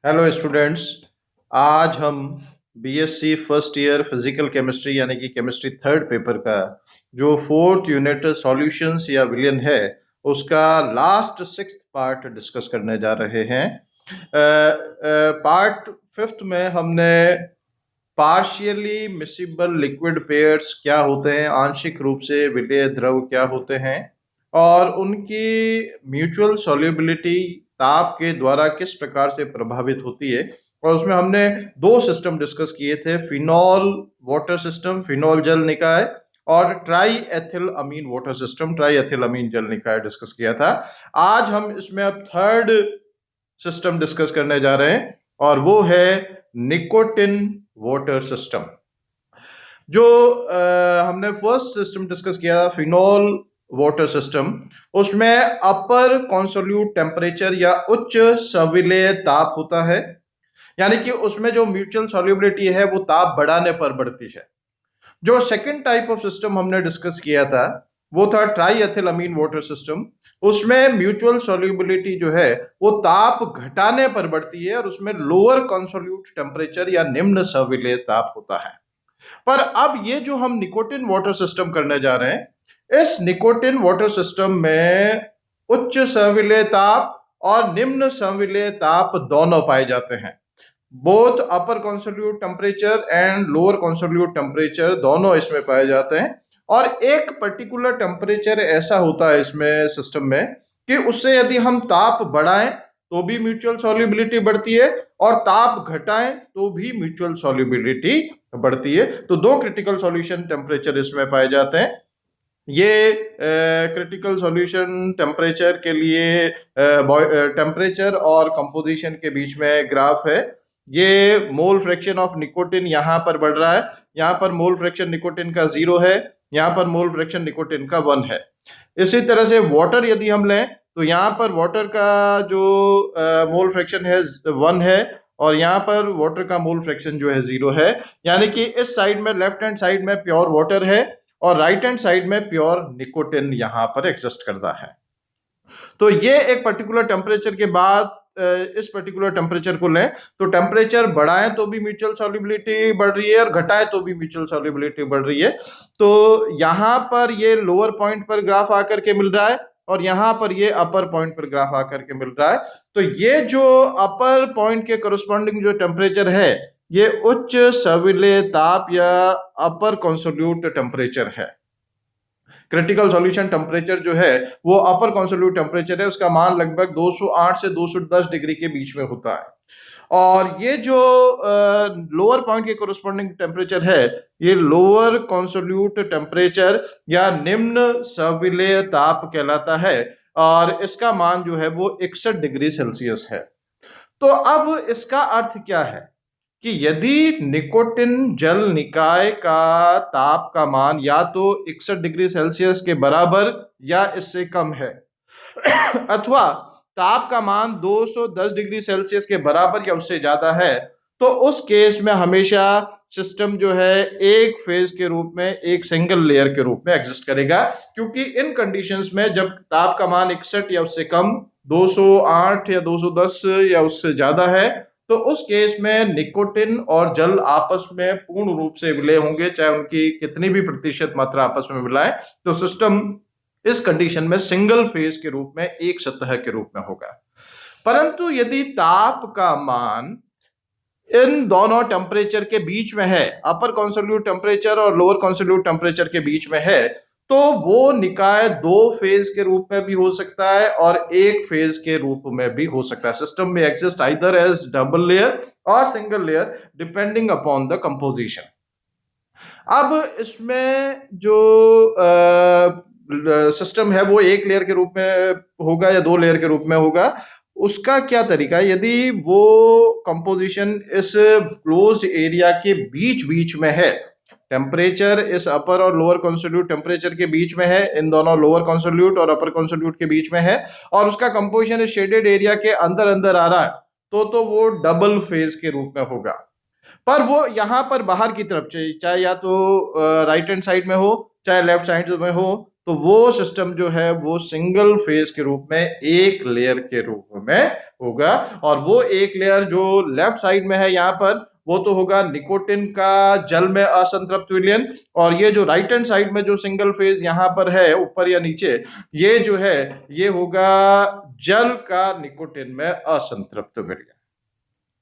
Hello students. आज हम BSc first year physical chemistry यानी कि केमिस्ट्री थर्ड पेपर का जो फोर्थ यूनिट सॉल्यूशंस या विलियन है उसका लास्ट सिक्स्थ पार्ट डिस्कस करने जा रहे हैं। पार्ट फिफ्थ में हमने पार्शियली मिसिबल लिक्विड पेयर्स क्या होते हैं, आंशिक रूप से विलेय द्रव क्या होते हैं और उनकी म्यूचुअल सॉल्युबिलिटी ताप के द्वारा किस प्रकार से प्रभावित होती है। और उसमें हमने दो सिस्टम डिस्कस किए थे, फिनॉल वाटर सिस्टम, फिनॉल जल निकाय, और ट्राई एथिल अमीन वाटर सिस्टम, ट्राई एथिल अमीन जल निकाय डिस्कस किया था। आज हम इसमें अब थर्ड सिस्टम डिस्कस करने जा रहे हैं और वो है निकोटिन वाटर सिस्टम। जो हमने फर्स्ट सिस्टम डिस्कस किया फिनॉल वाटर सिस्टम, उसमें अपर कॉन्सोल्यूट टेम्परेचर या उच्च सविलेय ताप होता है, यानी कि उसमें जो म्यूचुअल सॉल्युबिलिटी है वो ताप बढ़ाने पर बढ़ती है। जो सेकंड टाइप ऑफ सिस्टम हमने डिस्कस किया था वो था ट्राई एथिल अमीन वाटर सिस्टम। उसमें म्यूचुअल सॉल्युबिलिटी जो है वो ताप घटाने पर बढ़ती है और उसमें लोअर कॉन्सोल्यूट टेम्परेचर या निम्न सविलेय ताप होता है। पर अब ये जो हम निकोटिन वाटर सिस्टम करने जा रहे हैं, इस निकोटिन वाटर सिस्टम में उच्च संविलेय ताप और निम्न संविलेय ताप दोनों पाए जाते हैं। Both upper consolute temperature and lower consolute temperature दोनों इसमें पाए जाते हैं। और एक पर्टिकुलर टेम्परेचर ऐसा होता है इसमें सिस्टम में कि उससे यदि हम ताप बढ़ाएं तो भी म्यूचुअल सॉल्युबिलिटी बढ़ती है और ताप घटाएं तो भी म्यूचुअल सॉल्युबिलिटी बढ़ती है। तो दो क्रिटिकल सॉल्यूशन टेम्परेचर इसमें पाए जाते हैं। ये क्रिटिकल सॉल्यूशन टेम्परेचर के लिए टेम्परेचर और कंपोजिशन के बीच में ग्राफ है। ये मोल फ्रैक्शन ऑफ निकोटिन यहाँ पर बढ़ रहा है, यहाँ पर मोल फ्रैक्शन निकोटिन का 0 है, यहाँ पर मोल फ्रैक्शन निकोटिन का 1 है। इसी तरह से वाटर यदि हम लें तो यहाँ पर वाटर का जो मोल फ्रैक्शन है 1 है और यहाँ पर वाटर का मोल फ्रैक्शन जो है 0 है। यानी कि इस साइड में लेफ्ट हैंड साइड में प्योर वाटर है और राइट हैंड साइड में प्योर निकोटिन यहाँ पर एग्जिस्ट करता है। तो ये एक पर्टिकुलर टेम्परेचर के बाद इस पर्टिकुलर टेम्परेचर को लें तो टेम्परेचर बढ़ाएं तो भी म्यूचुअल सॉल्युबिलिटी बढ़ रही है और घटाएं तो भी म्यूचुअल सॉल्युबिलिटी बढ़ रही है। तो यहाँ पर ये लोअर पॉइंट पर ग्राफ आकर के मिल रहा है और यहाँ पर ये अपर पॉइंट पर ग्राफ आकर के मिल रहा है। तो ये जो अपर पॉइंट के करस्पॉन्डिंग जो टेम्परेचर है ये उच्च सविलेय ताप या अपर कॉन्सोल्यूट टेम्परेचर है। क्रिटिकल सॉल्यूशन टेम्परेचर जो है वो अपर कॉन्सोल्यूट टेम्परेचर है, उसका मान लगभग 208 से 210 डिग्री के बीच में होता है। और ये जो लोअर पॉइंट के कोरस्पॉन्डिंग टेम्परेचर है ये लोअर कॉन्सोल्यूट टेम्परेचर या निम्न सविलेय ताप कहलाता है और इसका मान जो है वो 61 डिग्री सेल्सियस है। तो अब इसका अर्थ क्या है कि यदि निकोटिन जल निकाय का ताप का मान या तो 61 डिग्री सेल्सियस के बराबर या इससे कम है अथवा ताप का मान 210 डिग्री सेल्सियस के बराबर या उससे ज्यादा है, तो उस केस में हमेशा सिस्टम जो है एक फेज के रूप में, एक सिंगल लेयर के रूप में एग्जिस्ट करेगा। क्योंकि इन कंडीशंस में जब ताप का मान 61 या उससे कम, 208 या 210 या उससे ज्यादा है, तो उस केस में निकोटिन और जल आपस में पूर्ण रूप से विलय होंगे, चाहे उनकी कितनी भी प्रतिशत मात्रा आपस में मिलाए। तो सिस्टम इस कंडीशन में सिंगल फेज के रूप में, एक सतह के रूप में होगा। परंतु यदि ताप का मान इन दोनों टेम्परेचर के बीच में है, अपर कॉन्सोल्यूट टेम्परेचर और लोअर कॉन्सोल्यूट टेम्परेचर के बीच में है, तो वो निकाय दो फेज के रूप में भी हो सकता है और एक फेज के रूप में भी हो सकता है। सिस्टम में exist either as double layer or single layer depending upon the composition. अब इसमें जो सिस्टम है वो एक लेयर के रूप में होगा या दो लेयर के रूप में होगा, उसका क्या तरीका है? यदि वो कंपोजिशन इस क्लोज्ड एरिया के बीच बीच में है, टेम्परेचर इस अपर और लोअर कॉन्सोल्यूट टेम्परेचर के बीच में है, इन दोनों लोअर कॉन्सोल्यूट और अपर कॉन्सोल्यूट के बीच में है, और उसका कंपोजिशन इस शेडेड एरिया के अंदर अंदर आ रहा है, तो वो डबल फेज के रूप में होगा। पर वो यहाँ पर बाहर की तरफ चाहे या तो राइट हैंड साइड में हो चाहे लेफ्ट साइड में हो, तो वो सिस्टम जो है वो सिंगल फेज के रूप में, एक लेयर के रूप में होगा। और वो एक लेयर जो लेफ्ट साइड में है यहाँ पर, वो तो होगा निकोटिन का जल में असंतृप्त विलयन। और ये जो राइट हैंड साइड में जो सिंगल फेज यहाँ पर है ऊपर या नीचे, ये जो है ये होगा जल का निकोटिन में असंतृप्त विलयन।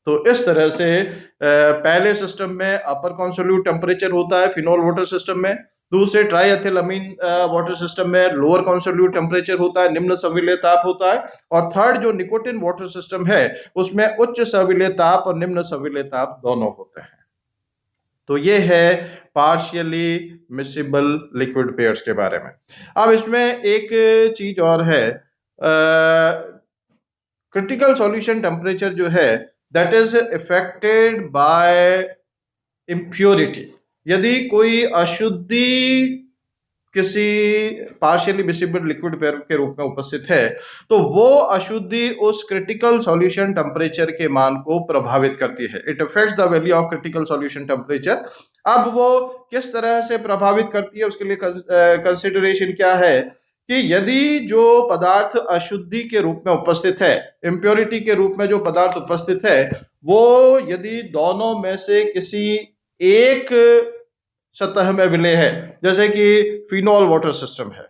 तो इस तरह से पहले सिस्टम में अपर कॉन्सोल्यूट टेम्परेचर होता है फिनोल वाटर सिस्टम में, दूसरे ट्राईएथिलामीन वाटर सिस्टम में लोअर कॉन्सोल्यूट टेम्परेचर होता है, निम्न संविलीय ताप होता है, और थर्ड जो निकोटिन वाटर सिस्टम है उसमें उच्च संविलीय ताप और निम्न संविलीय ताप दोनों होते हैं। तो ये है पार्शियली मिसिबल लिक्विड पेयर्स के बारे में। अब इसमें एक चीज और है, क्रिटिकल सॉल्यूशन टेम्परेचर जो है that is affected by impurity. यदि कोई अशुद्धि किसी पार्शियली मिसिबल लिक्विड पेयर के रूप में उपस्थित है तो वो अशुद्धि उस क्रिटिकल सॉल्यूशन टेम्परेचर के मान को प्रभावित करती है। It affects the value of critical solution temperature. अब वो किस तरह से प्रभावित करती है उसके लिए कंसिडरेशन क्या है कि यदि जो पदार्थ अशुद्धि के रूप में उपस्थित है, इम्प्योरिटी के रूप में जो पदार्थ उपस्थित है, वो यदि दोनों में से किसी एक सतह में विलय है, जैसे कि फिनोल वाटर सिस्टम है,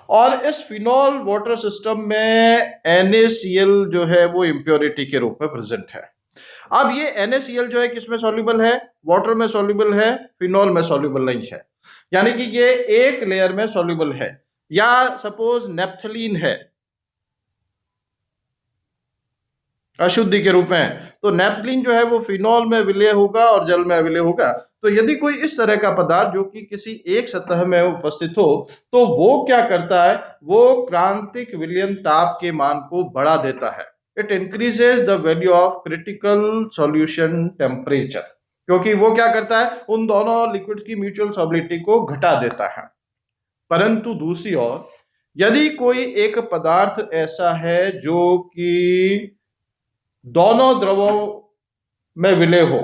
और इस फिनोल वाटर सिस्टम में NaCl जो है वो इम्प्योरिटी के रूप में प्रेजेंट है। अब ये NaCl जो है किसमें सॉल्युबल है? वाटर में सॉल्युबल है, फिनोल में सॉल्युबल नहीं है, यानी कि ये एक लेयर में सॉल्युबल है। या सपोज नेप्थलीन है अशुद्धि के रूप में, तो नेप्थलीन जो है वो फिनोल में विलय होगा और जल में अविलय होगा। तो यदि कोई इस तरह का पदार्थ जो कि किसी एक सतह में उपस्थित हो तो वो क्या करता है, वो क्रांतिक विलयन ताप के मान को बढ़ा देता है। It increases the value of critical solution temperature, क्योंकि वो क्या करता है, उन दोनों लिक्विड्स की म्यूचुअल सॉलिबिलिटी को घटा देता है। परंतु दूसरी ओर यदि कोई एक पदार्थ ऐसा है जो कि दोनों द्रवों में विलय हो,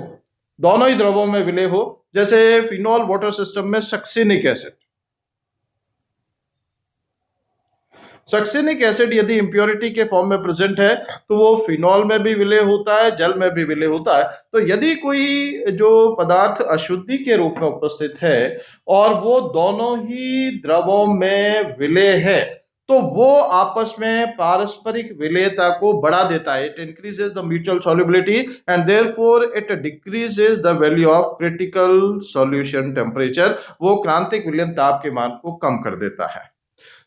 दोनों ही द्रवों में विलय हो, जैसे फिनोल वाटर सिस्टम में सक्सिनिक एसिड, सक्सिनिक एसिड यदि इंप्योरिटी के फॉर्म में प्रेजेंट है तो वो फिनोल में भी विलय होता है, जल में भी विलय होता है। तो यदि कोई जो पदार्थ अशुद्धि के रूप में उपस्थित है और वो दोनों ही द्रवों में विलय है तो वो आपस में पारस्परिक विलयता को बढ़ा देता है। It increases the mutual solubility and therefore it decreases the value of critical solution temperature. वो क्रांतिक विलयन ताप के मान को कम कर देता है।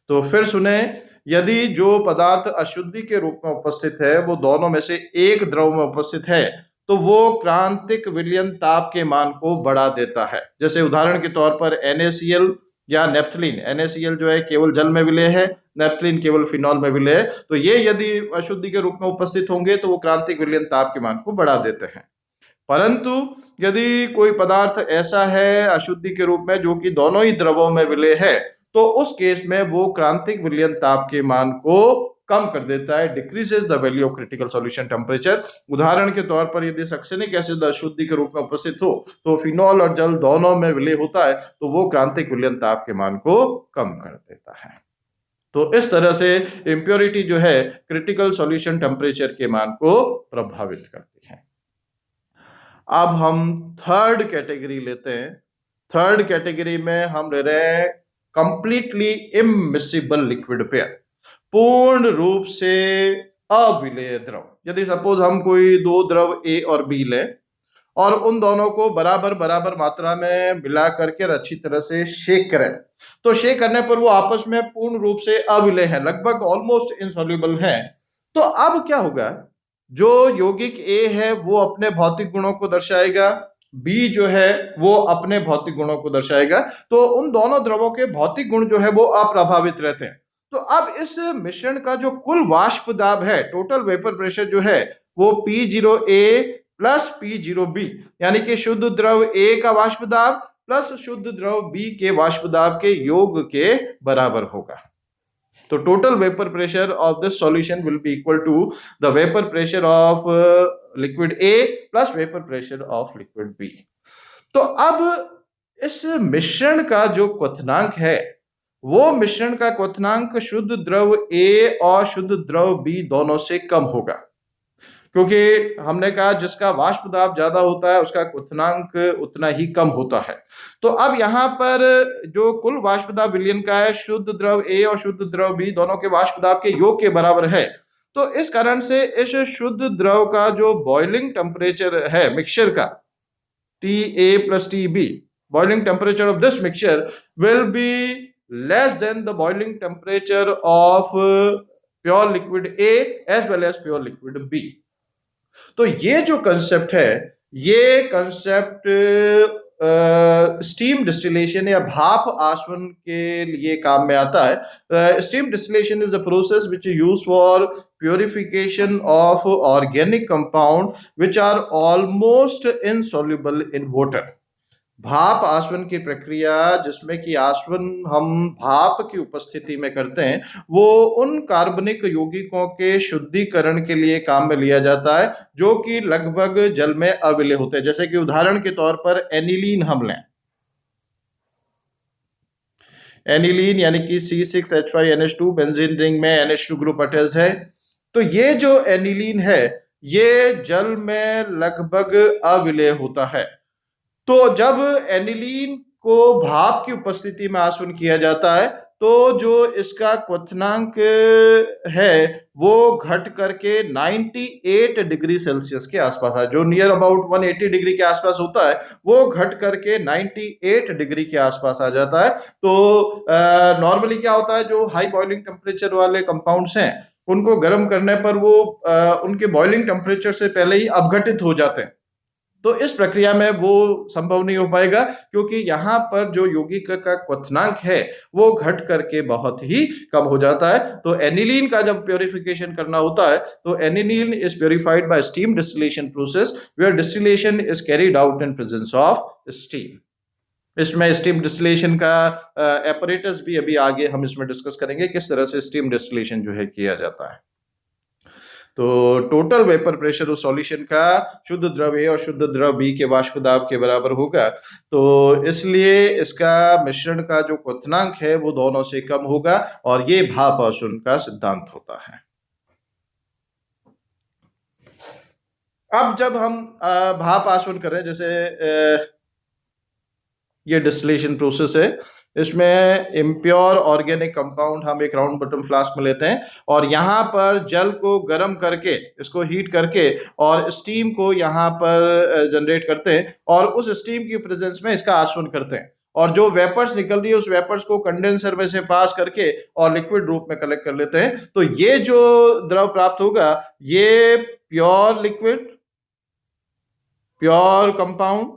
तो फिर सुने, यदि जो पदार्थ अशुद्धि के रूप में उपस्थित है वो दोनों में से एक द्रव में उपस्थित है तो वो क्रांतिक विलयन ताप के मान को बढ़ा देता है। जैसे उदाहरण के तौर पर NaCl या नेप्थलीन, NaCl जो है केवल जल में विलय है, नेप्थलीन केवल फिनॉल में विलय है। तो ये यदि अशुद्धि के रूप में उपस्थित होंगे तो वो क्रांतिक विलयन ताप के मान को बढ़ा देते हैं। परंतु यदि कोई पदार्थ ऐसा है अशुद्धि के रूप में जो कि दोनों ही द्रवों में विलय है तो उस केस में वो क्रांतिक विलयन ताप के मान को कम कर देता है, decreases the value of critical solution temperature. उदाहरण के तौर पर यदि सक्सिनिक एसिड अशुद्धि के रूप में उपस्थित हो तो फिनॉल और जल दोनों में विलय होता है तो वो क्रांतिक विलयन ताप के मान को कम कर देता है। तो इस तरह से इंप्योरिटी जो है क्रिटिकल सॉल्यूशन टेम्परेचर के मान को प्रभावित करती है। अब हम थर्ड कैटेगरी लेते हैं। थर्ड कैटेगरी में हम ले रहे हैं कंप्लीटली इमिसिबल लिक्विड पेयर, पूर्ण रूप से अविलेय द्रव। यदि सपोज हम कोई दो द्रव A और B लें और उन दोनों को बराबर बराबर मात्रा में मिला करके अच्छी तरह से शेक करें तो शेक करने पर वो आपस में पूर्ण रूप से अविलेय है, लगभग ऑलमोस्ट इनसॉल्युबल है। तो अब क्या होगा, जो यौगिक A है वो अपने भौतिक गुणों को दर्शाएगा, B जो है वो अपने भौतिक गुणों को दर्शाएगा, तो उन दोनों द्रवों के भौतिक गुण जो है वो अप्रभावित रहते हैं। तो अब इस मिश्रण का जो कुल वाष्प दाब है, टोटल वेपर प्रेशर जो है वो P0A प्लस P0B, यानी कि शुद्ध द्रव A का वाष्प दाब प्लस शुद्ध द्रव B के वाष्प दाब के योग के बराबर होगा। तो total vapour pressure of this solution will be equal to the vapour pressure of liquid A plus vapour pressure of liquid B। तो अब इस मिश्रण का जो क्वथनांक है वो मिश्रण का क्वथनांक शुद्ध द्रव ए और शुद्ध द्रव बी दोनों से कम होगा, क्योंकि हमने कहा जिसका वाष्प दाब ज्यादा होता है उसका क्वथनांक उतना ही कम होता है। तो अब यहां पर जो कुल वाष्प दाब विलयन का है, शुद्ध द्रव ए और शुद्ध द्रव बी दोनों के वाष्प दाब के योग के बराबर है। तो इस कारण से इस शुद्ध द्रव का जो बॉइलिंग टेम्परेचर है मिक्सचर का, TA plus TB, boiling temperature of this mixture will be less than the boiling temperature of pure liquid A as well as pure liquid B. तो ये जो कंसेप्ट है, ये कंसेप्ट स्टीम डिस्टिलेशन या भाप आसवन के लिए काम में आता है। Steam distillation is a process which use for purification of organic compound which are almost insoluble in water. भाप आसवन की प्रक्रिया जिसमें कि आसवन हम भाप की उपस्थिति में करते हैं, वो उन कार्बनिक यौगिकों के शुद्धिकरण के लिए काम में लिया जाता है जो कि लगभग जल में अविलय होते हैं। जैसे कि उदाहरण के तौर पर एनिलीन हम लें, एनिलीन यानी कि C6H5NH2, बेंजीन रिंग में NH2 ग्रुप अटैच्ड है। तो ये जो एनिलीन है ये जल में लगभग अविलय होता है। तो जब एनिलीन को भाप की उपस्थिति में आसवन किया जाता है तो जो इसका क्वथनांक है वो घट करके 98 डिग्री सेल्सियस के आसपास है, जो नियर अबाउट 180 डिग्री के आसपास होता है वो घट करके 98 डिग्री के आसपास आ जाता है। तो नॉर्मली क्या होता है, जो हाई बॉइलिंग टेम्परेचर वाले कंपाउंड्स हैं उनको गर्म करने पर वो उनके बॉइलिंग टेम्परेचर से पहले ही अपघटित हो जाते हैं। तो इस प्रक्रिया में वो संभव नहीं हो पाएगा क्योंकि यहां पर जो यौगिक का क्वथनांक है वो घट करके बहुत ही कम हो जाता है। तो एनिलीन का जब प्योरिफिकेशन करना होता है तो aniline is purified by steam distillation process where distillation is carried out in presence of steam. इसमें स्टीम डिस्टिलेशन का एपरेटस भी अभी आगे हम इसमें डिस्कस करेंगे किस तरह से स्टीम डिस्टिलेशन जो है किया जाता है। तो टोटल वेपर प्रेशर उस सॉल्यूशन का शुद्ध द्रव ए और शुद्ध द्रव बी के वाष्प दाब के बराबर होगा। तो इसलिए इसका मिश्रण का जो क्वथनांक है वो दोनों से कम होगा और ये भाप आसवन का सिद्धांत होता है। अब जब हम भाप आसवन करें, जैसे ये डिस्टिलेशन प्रोसेस है, इसमें इम्प्योर ऑर्गेनिक कंपाउंड हम एक राउंड बॉटम फ्लास्क में लेते हैं और यहाँ पर जल को गर्म करके इसको हीट करके और स्टीम को यहाँ पर जनरेट करते हैं और उस स्टीम की प्रेजेंस में इसका आसवन करते हैं और जो वेपर्स निकल रही है उस वेपर्स को कंडेंसर में से पास करके और लिक्विड रूप में कलेक्ट कर लेते हैं। तो ये जो द्रव प्राप्त होगा ये pure liquid, pure compound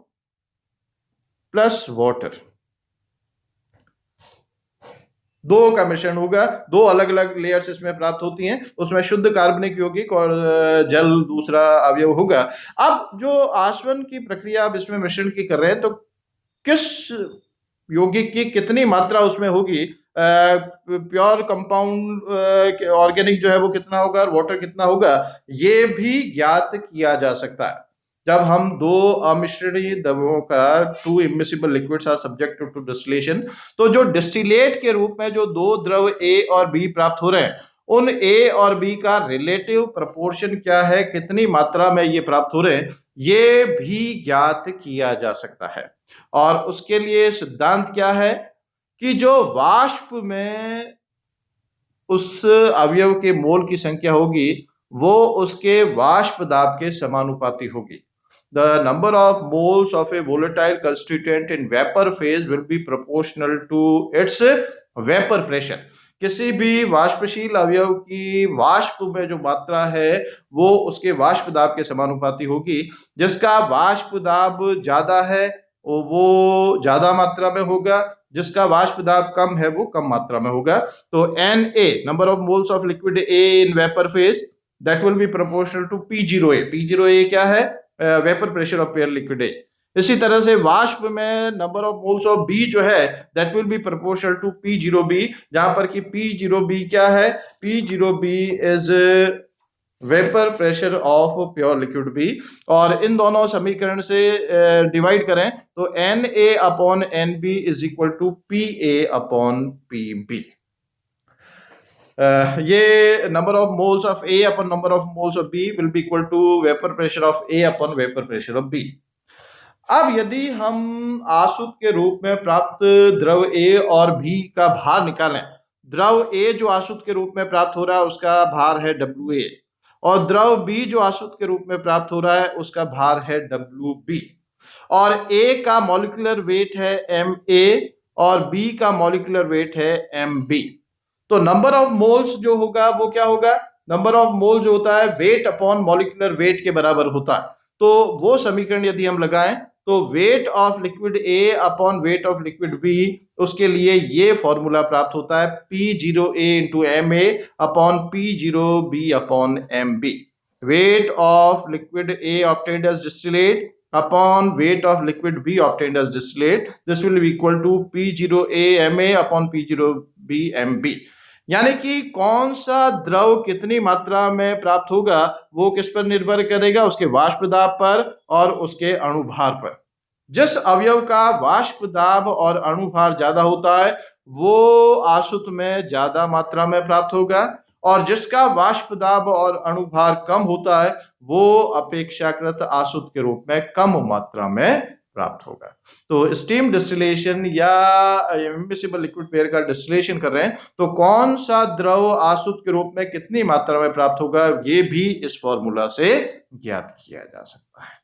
plus water, दो का मिश्रण होगा। दो अलग अलग लेयर्स इसमें प्राप्त होती हैं, उसमें शुद्ध कार्बनिक यौगिक और जल दूसरा अवयव होगा। अब जो आसवन की प्रक्रिया अब इसमें मिश्रण की कर रहे हैं तो किस यौगिक की कितनी मात्रा उसमें होगी, प्योर कंपाउंड ऑर्गेनिक जो है वो कितना होगा और वाटर कितना होगा, ये भी ज्ञात किया जा सकता है जब हम दो अमिश्रणीय द्रवों का, two immiscible liquids are subject to distillation. तो जो डिस्टिलेट के रूप में जो दो द्रव ए और बी प्राप्त हो रहे हैं उन ए और बी का रिलेटिव प्रोपोर्शन क्या है, कितनी मात्रा में ये प्राप्त हो रहे हैं, ये भी ज्ञात किया जा सकता है। और उसके लिए सिद्धांत क्या है कि जो वाष्प में उस अवयव के मोल की संख्या होगी वो उसके वाष्प दाब के समानुपाती होगी। The number of moles of a volatile constituent in vapor phase will be proportional to its vapor pressure. किसी भी वाष्पशील अवयव की वाष्प में जो मात्रा है वो उसके वाष्प दाब के समानुपाती होगी। जिसका वाष्प दाब ज्यादा है वो ज्यादा मात्रा में होगा, जिसका वाष्प दाब कम है वो कम मात्रा में होगा। तो Na, number of moles of liquid A in vapour phase, that will be proportional to P0A। P0A क्या है, vapour pressure of pure liquid A. इसी तरह से वाष्प में number of moles of B जो है that will be proportional to P0B, जहां पर कि P0B क्या है, P0B is vapour pressure of pure liquid B, और इन दोनों समीकरण से डिवाइड करें तो Na upon Nb is equal to Pa upon Pb। ये number of moles of A upon number of moles of B will be equal to vapour pressure of A upon vapour pressure of B। अब यदि हम आसुत के रूप में प्राप्त द्रव A और B का भार निकालें, द्रव A जो आसुत के रूप में प्राप्त हो रहा है उसका भार है WA, और द्रव B जो आसुत के रूप में प्राप्त हो रहा है उसका भार है WB, और A का मॉलिक्यूलर वेट है Ma और B का मॉलिक्यूलर वेट है Mb। तो नंबर ऑफ मोल्स जो होगा वो क्या होगा, नंबर ऑफ मोल जो होता है वेट अपॉन मॉलिक्यूलर वेट के बराबर होता है। तो वो समीकरण यदि हम लगाएं तो weight of liquid A upon weight of liquid B, उसके लिए ये फॉर्मूला प्राप्त होता है P0A into MA upon P0B upon MB। Weight of liquid A obtained as distillate upon weight of liquid B obtained as distillate, this will be equal to P0A MA upon P0B MB। यानी कि कौन सा द्रव कितनी मात्रा में प्राप्त होगा वो किस पर निर्भर करेगा, उसके वाष्प दाब पर और उसके अणुभार पर। जिस अवयव का वाष्प दाब और अणुभार ज्यादा होता है वो आसुत में ज्यादा मात्रा में प्राप्त होगा, और जिसका वाष्प दाब और अणुभार कम होता है वो अपेक्षाकृत आसुत के रूप में कम मात्रा में प्राप्त होगा। तो स्टीम डिस्टिलेशन या इम्मिसिबल लिक्विड पेयर का डिस्टिलेशन कर रहे हैं तो कौन सा द्रव आसुत के रूप में कितनी मात्रा में प्राप्त होगा ये भी इस फॉर्मूला से ज्ञात किया जा सकता है।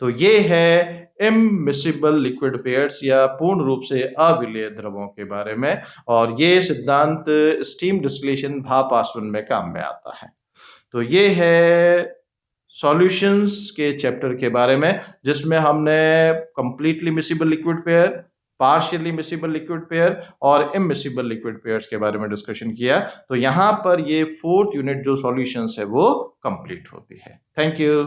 तो ये है इम्मिसिबल लिक्विड पेयर्स या पूर्ण रूप से अविलेय द्रवों के बारे में, और ये सिद्धांत स्टीम डिस्टिलेशन भाप आसवन में काम में आता है। तो ये है सॉल्यूशंस के चैप्टर के बारे में जिसमें हमने completely miscible liquid pair, partially miscible liquid pair और इमिसिबल लिक्विड पेयर्स के बारे में डिस्कशन किया। तो यहाँ पर ये 4th यूनिट जो सॉल्यूशंस है वो कंप्लीट होती है। Thank you.